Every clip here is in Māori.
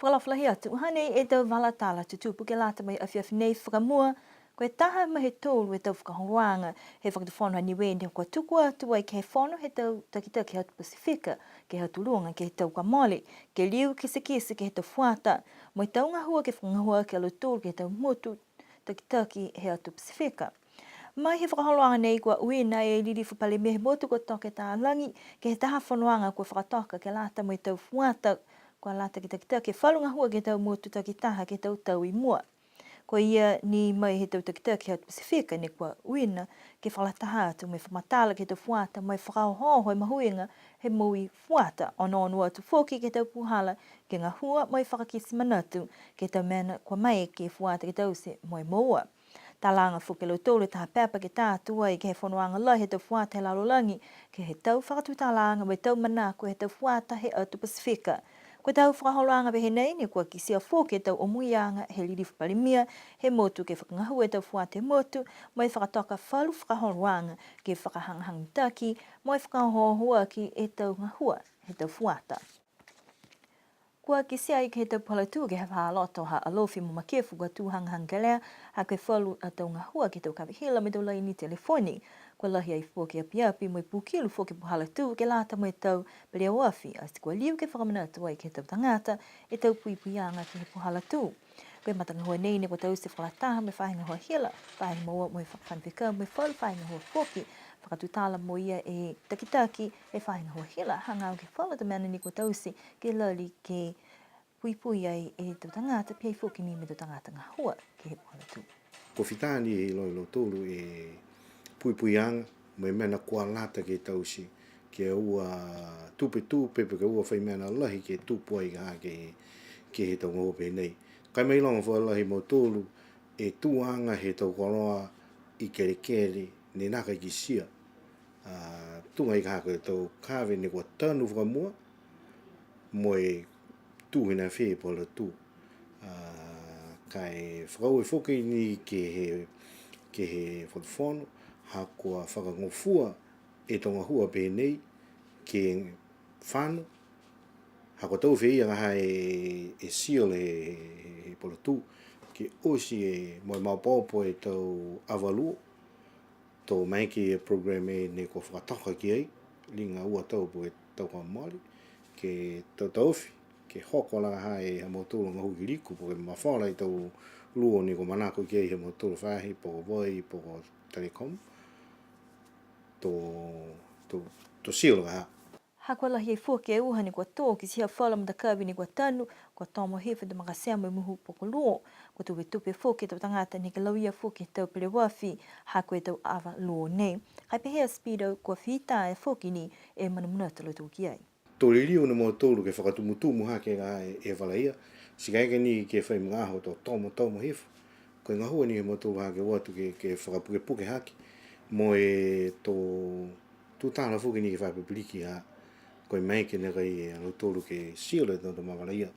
whalawhalahi atu. Hane e tau walatala tutupu ke lata mai awhiawhi nei whakamua. Koe taha ma he tōru e tau whakahoranga he whakatawhono a Niuean te kua tuku atu ai ke he whono he tau takitaki hatu Pasifika, ke hatu lunga, ke he tau kamole, ke liu kise ke he tau whuata, mo i tau ngahua ke whangahua ke alo tōru ke he tau motu takitaki he hatu Pasifika. Mai he whakaholoanga nei kua uina e liri whapale mehe motu ko toke tā langi, ke he taha whanoanga kua whakatoka ke lata mo i tau whuata, kua lata ki takitaki, ke whalunga hua ke tau motu takitaha ke tau tau i mua. Ko ia ni mai he tau takitaki hatu Pasifika ne kua uina ke whalataha atu me whamatala ke tau whuata mai whakahoho e mahuinga he mui whuata ono atu whoki ke tau puhala ke ngā hua mai whakakisi manatu ke tau mena kua mai ke whuata ke tau se moi moa. Talanga whukelo tōre taha pēpa ke tātua i ke he whanoanga lai he tau whuata he lalolangi ke he tau whakatutalanga mai tau manako he tau whuata he atu Pasifika. Ko tau whakaholoanga behe nei ni kua kisia whoke tau omuianga he liri whapalimia he motu ke whakangahua tau whuate motu mai whakatoka whalu whakaholoanga ke whakahangahang taki mai whakahohua ki e tau ngahua he tau whuata. Kua kisia i ke he tau palatu ke he whaloto ha alofi mo makefu kua tūhangahang galea ha koe whalu a tau ngahua ke tau kawihila me tau lai ni telefoni. Kua lahi ai whoke api mo i pūkilu whoke puhala tū ke lata mo i tau pelea wafi a si kua liu ke whakamanatu ai ke tau tangata e tau puipuianga ke he puhala tū. Koe matangahua nei ne kua tau se whalataha me whaingahua hila, whaingahua mo i whakawhanwhika mo i whalu whaingahua whoke, whakatutala mo ia e takitaki e whaingahua hila, hangau ke whalata mena ni kua tau se ke lali ke puipui ai e tau tangata pia i whoke ni me tau tangata ngahua ke he puhala tū. Ko whitāni e lo tōru e puipuianga mai mena kua lata ke tausi ke ua tupe ke ua whai mena lahi ke tupu ai ke he tau ngope nei. Kai mai longa wha lahi mo tōru e tuanga he tau koroa i kere ne naka ki sia. Tunga i kaha koe tau kāwe ne kua tanu whakamua mo e tūhina whee pola tū. Kai whakau e whoke ni ke he whakawhono ha kua whakangofua e tonga hua pēnei ke whānu ha kua tau whea ngaha e seal he pola tū ke osi e moi maupopo e tau avaluo tō mai ki e program e ne kua whakatoka ki ai linga ua tau po e tau ka mali ke tau tauwhi ke hoko langa hae he motoro ngā hui riku po ke mawhara i tau luo ni ko manako ki ai he motoro whahi po vai po telekom to seal ha. Hakua lahi e whoke e uha ni kua tō ki siha whala mta kawi ni kua tanu kua tomo hewe te makasea mo muhu poko luo kua tupe whoke tau tangata ni ke lauia whoke tau pere wafi hakua e tau awa luo nei. Hai pehea speedo kua whita e whoke ni e manamunatalo tō ki ai. Tōre rio na mo tōru ke whakatumutumu ha ke ngā e walaia. Sikaike ni ke whai mga aho tō tomo hefu. Koe ngā hua ni he mo tōru ha ke watu ke whakapuke haki. Mo e tō tūtāna whuki ni ke whapapiliki ha. Koe mai ke ne kai e lau tōru ke siole tō ma walaia.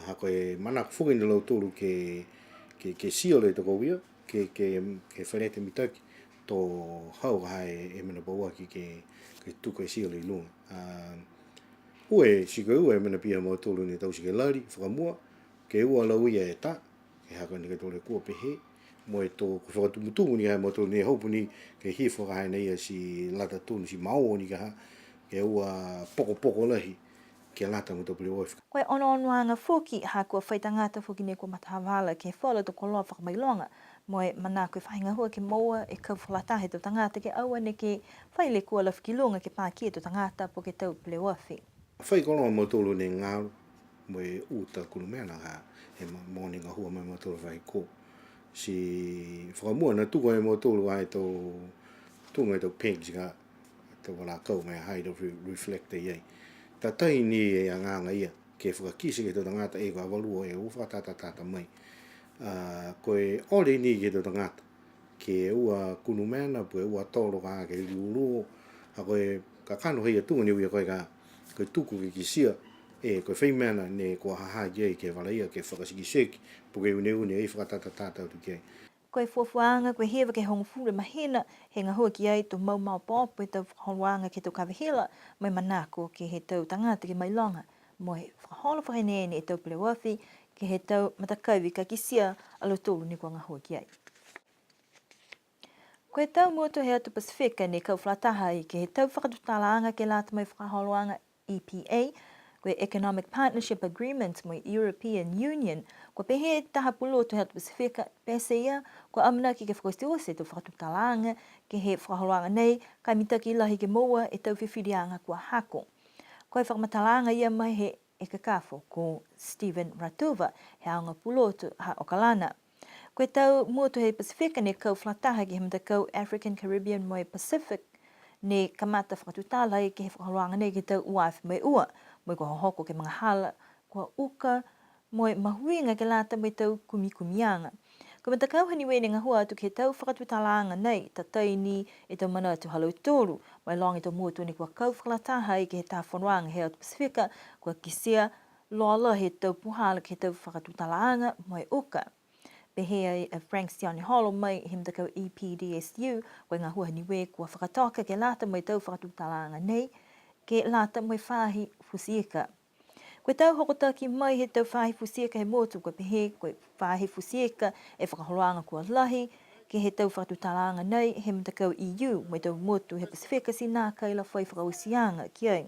Ha koe manak whuki ni lau tōru ke siole tō kouia. Ke wharete mitaki. Tō hau hai e mena pauaki ke tuka e siole i lunga. Ue, si koe ue mena pia mo tōru ni tau si ke lari, whakamua, ke ua lau ia e tā, ke haka ni ke tōre kua pehe, mo e tō whakatumutumu ni hai mo tōru ni haupu ni ke hi whakahaina ia si lata tūnu, si mao ni ka ha, ke ua poko lahi, ke lata mo tō pili oifu. Koe ono whoki, ha kua whaitangata whoki ne kua matahawala ke whala tō koloa whakamailonga, mo e mana koe whainga hua ke maua e kau whalatahe tō tangata ke aua ne ke whaile kua lawhikilonga ke pākia tō tangata po ke tau pile wafi. Whai koloa mo tōru ne ngāru, mo e uta kulumena ha, he mōni ngā hua mai mo tōru whai kō. Si whakamua na tuka e mo tōru ai tō tunga e tō pegs ka, tō wala kau mai hai tō reflector iai. Ta tai ni e a nganga ia, ke whakakisi ke tō tangata e kua walua e uwhakatata mai. Koe ore ni ke tō tangata, ke ua kulumena, po e ua tōro ka ke liuruo, ha koe ka kano hei a tunga ni uia koe ka, koe tuku ke kisia e koe whaimena ne kua haha ki ai ke walaia ke whakasikiseki po ke une e whakatata tu ki ai. Koe fuafuanga, koe hewa ke hongfure mahina he ngā hua ki ai tō mau pōpo e tau whakahoanga ke tō kawihila mai manako ke he tau tangata ke mailonga mo he whakaholo whakanene e tau pere wafi, ke he tau matakauwi ka kisia alo tolu ni kua ngahua ki ai. Koe tau moto he atu Pasifika ne kau whataha i ke he tau whakatutalaanga ke lata mai whakaholoanga EPA, koe Economic Partnership Agreement mo European Union, koe pehe taha puloto he atu Pasifika, pese ia, koe amana ki ke whakostiosi tau whakatutalaanga ke he whakaholoanga nei, kai mitaki lahi ke moa e tau whiwhirianga kua hako. Koe whakamatalanga ia mai he e kakafo ko Stephen Ratuva, he aonga puloto ha Okalana. Koe tau moto he Pasifika ne kau whataha ki he matakau African Caribbean mo Pacific ne kamata whakatutala i ke he whakaholoanga nei ki tau uaif mai ua, mo kua hoko ke mga hala, kua uka, mo mahuinga ke lata mai tau kumikumianga. Ko matakau hani wene ngā hua atu ke tau whakatutalaanga nei, tataini e tau mana atu halau tōru, mai long e tau moto ni kua kau whakalataha i ke he tāwhanwanga he atu Pasifika, kua kisia loala he tau puhala ke tau whakatutalaanga mai uka. Pehea Frank Sione Holo mai he mtakau EPDSU, koe ngā hua niwe kua whakatoka ke lata mai tau whakatutalaanga nei, ke lata mai whahi fusieka. Koe tau hokotaki mai he tau whahi fusieka he motu, koe pehe koe whahi fusieka e whakaholoanga kua lahi, ke he tau whakatutalaanga nei he mtakau EU, mai tau motu he Pasifika si nā kaila whai whakausianga ki ai.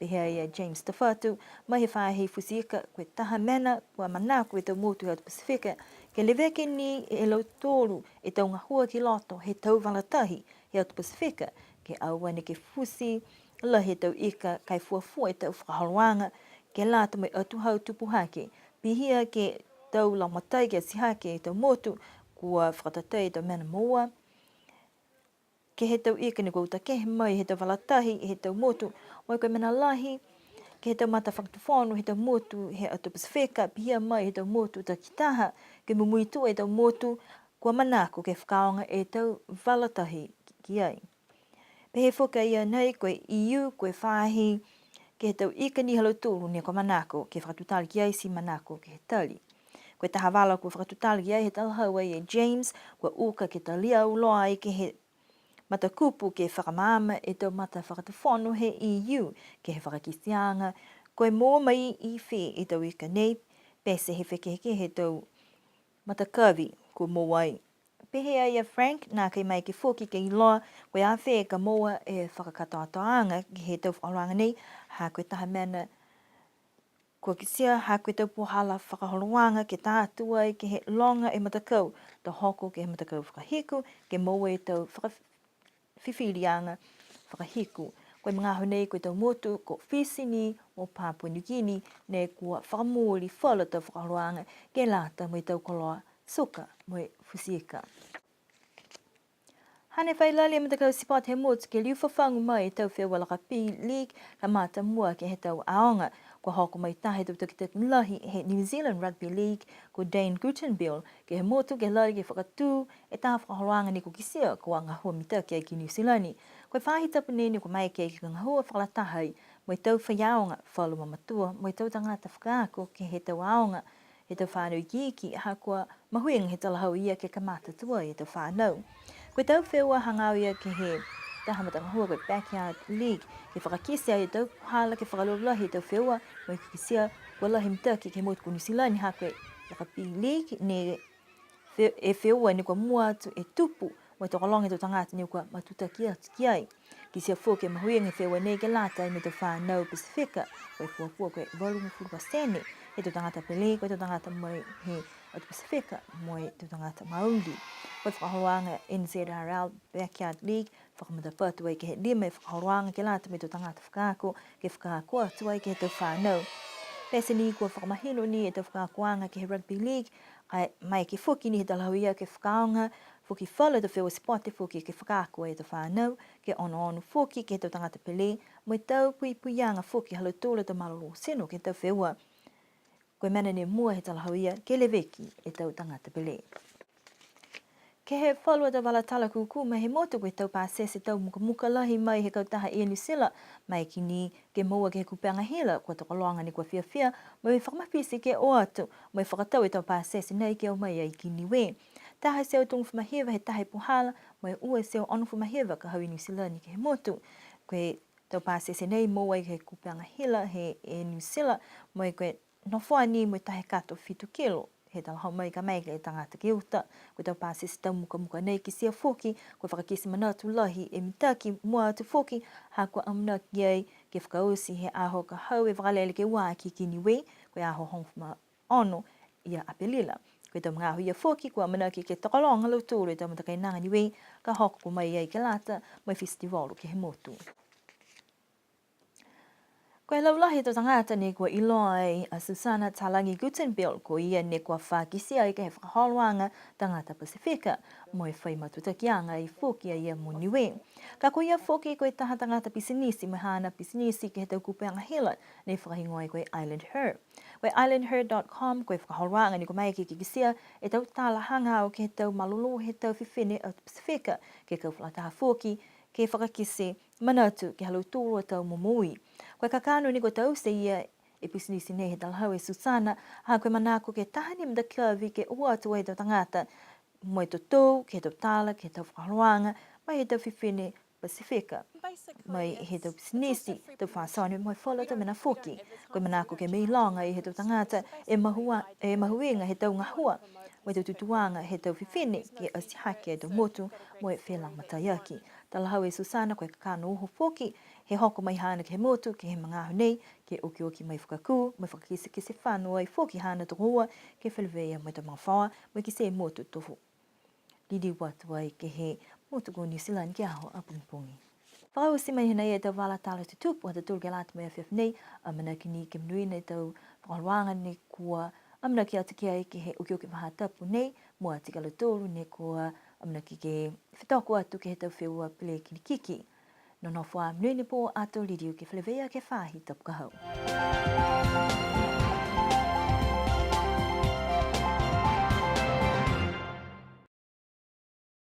Pehea James Tafatu, mai he whahi fusieka koe taha mena kua mana koe tau motu he atu Pasifika, ke leweke ni e lau tōru e tau ngahua ki loto he tau walatahi he atu Pasifika, ke awane ke fusi, la he tau ika kai fuafua e tau whakaholoanga, ke lata mai atu hau tupu hake, pihia ke tau laumatai ke asihake e tau motu, kua whakatatai e tau mena moa, ke he tau ika ni kua utakehe mai he tau walatahi he tau motu, moi koe mena lahi, ke he tau mata whakatawhonu he tau motu he atu Pasifika, pihia mai he tau motu ta kitaha, ke mumuitu e tau motu, kua manako ke whakaonga e tau walatahi ki ai. Pehe whuka ia nei koe EU, koe whahi, ke he tau ika ni halau tūru ni kua manako, ke whakatutali ki ai si manako ke he tali. Koe taha wala kua whakatutali ki ai he talahau e James, kua uka ke talia uloa i ke he matakupu ke whakamaama e tau mata whakatawhonu he EU, ke he whakakisianga, koe mō mai i whi i tau ika nei, pese he whekeheke he tau matakawi ko mōai. Pehea ia Frank, nā kei mai ke whoki ke iloa, koe a whee ka moa e whakakatoatoanga ki he tau whakaranga nei, ha koe taha mena kua kisia, ha koe tau pohala whakaholoanga ke tātua i ke he longa e matakau, ta hoko ke he matakau whakahiku, ke moa e tau whiwhirianga whakahiku. Koe mga honei koe tau motu, ko Fisini o Papua New Guinea, ne kua whakamōri whala tau whakaholoanga, ke lata mai tau koloa suka mai fusieka. Hane whai lali e matakau sipot he motu ke liu whawhangu mai tau Whiawala Rugby League ka mata mua ke he tau aonga. Kua hoko mai tahe tau tukitaki lahi he New Zealand Rugby League ko Dane Gutenbill ke he motu ke lali ke whakatū e tā whakaholoanga ni ko kisia kua ngahua mitaki ai ki New Zealand. Koe whahi tapu nene ko mai ke ki ngahua whakalatahai mai tau whaiaonga whalu mamatua mai tau tangata whakaako ke he tau aonga he tau whanau iki ha kua mahuinga he talahau ia ke kamata tua he tau whanau. Koe tau whewa hangau ia ke he taha matangahua koe Backyard League ke whakakisia i tau hala ke whakalolahi tau whewa mai kisia kua lahi mitaki ke motu ko New Zealand ha koe Rugby League ne e whewa ni kua mua atu e tupu mai tokalongi tau tangata ni kua matuta ki ai. Kisia fōke mahuinga he whewa nei ke lata i me tau whanau Pasifika koe fuapua koe 80% he tau tangata pele koe tau tangata mai he atu Pasifika mai tau tangata Maori. Koe whakaholoanga NZRL Backyard League, whakamata ai ke he lima e whakaholoanga ke lata me tau tangata whakaako, ke whakaako atu ai ke he tau whanau. Pese ni kua whakamahino ni e tau whakaakoanga ke he Rugby League, ai mai ke whuki ni he talahu ia ke whakaonga, whuki whala tau whewa spoti whuki ke whakaako e tau whanau, ke ono whuki ke he tau tangata pele, mai tau puipuianga whuki halau tōla tau malolo seno ke tau whewa. Koe mana ne mua he talahu ia ke leweki e tau tangata pele. Ke he whalua tau wala tala kuku mai he motu koe tau pāsese tau muka lahi mai he kautaha i New Zealand mai ki ni ke moa ke he kupeanga hila kua tokoloanga ni kua whiawhia mai whakamapisi ke o atu mai whakatau e tau pāsese nei ke o mai ai ki Niuean. Taha seo tungu whamahewa he tahe puhala mai ua seo onu whamahewa ka hau i New Zealand ni ke he motu. Koe tau pāse se nei mo ai ke kupanga hila he e New Zealand mo i koe nofoani mo tahe kato fitu kilo. He tala hau mai ka mai ke tangata ki uta. Koe tau pāse se tau muka nei ki sia foki, koe whakakisi manatu lahi e mitaki mua atu foki, ha kua amnaki ai ke whakausi he aho ka hau e whakalele ke wā ki Niuean, koe aho hongwhama ono ia apelila. Koe tau mga hui a foki, kua manaki ke tokalonga lau tūru e tau matakai nanga Niuean, ka hoko mai ai ke lata, mai festivalu ke he motu. Koe laulahi tō tangata ne kua iloa ai a Susana Talangi Gutenberg ko ia ne kua whakisi ai ke he whakaholwanga tangata Pasifika mo e whai matutakianga i foki a ia mo Niuean. Ka ko ia foki koe taha tangata pisinisi me hana pisinisi ke he tau kupeanga hila ne whakahingo ai koe Island Her. Koe islandher.com koe whakaholwanga ni ko mai ki kisia e tau tala hanga o ke he tau malolo he tau whiwhine o Pasifika ke kau whakataha foki ke whakakisi manatu ke halu tūru a tau momui. Koe kakano ni ko tau se ia e pisinisi nei he talahau e Susana, ha koe manako ke tahani mda kavi ke ua atu e tau tangata, mo e tau ke tau tala, ke tau whakaluanga, mai he tau whiwhine Pasifika. Mai he tau pisinisi, tau whaasone, mo e whala tau mena foki. Koe manako ke mei longa i he tau tangata, e mahuenga he tau ngahua, mo e tau tutuanga he tau whiwhine, ke asihake e tau motu, mo e whelang matayaki. Talahau e Susana koe kakano uho foki, he hoko mai hana ke he motu, ke he mangahu nei, ke oki mai whakaku, mai whakakise ke se whanua i foki hana to hoa, ke whelweia mai ta mawhawa, mai ki se motu tofu. Lidi watu ai ke he motu ko New Zealand ki aho a pungpungi. Whakausi mai hina e tau wala tala tutupu, hata tūru ke lata mai a whiaf nei, a manaki ni ke mnui nei tau whakalwanga ne kua, a manaki atu ki ai ke he oki maha tapu nei, mua tikala tōru ne kua, a manaki ke whitoko atu ke he tau whiua pile kiki. No no wha mnui ni pō ato lidiu ke whalewea ke whahi tapu kahau.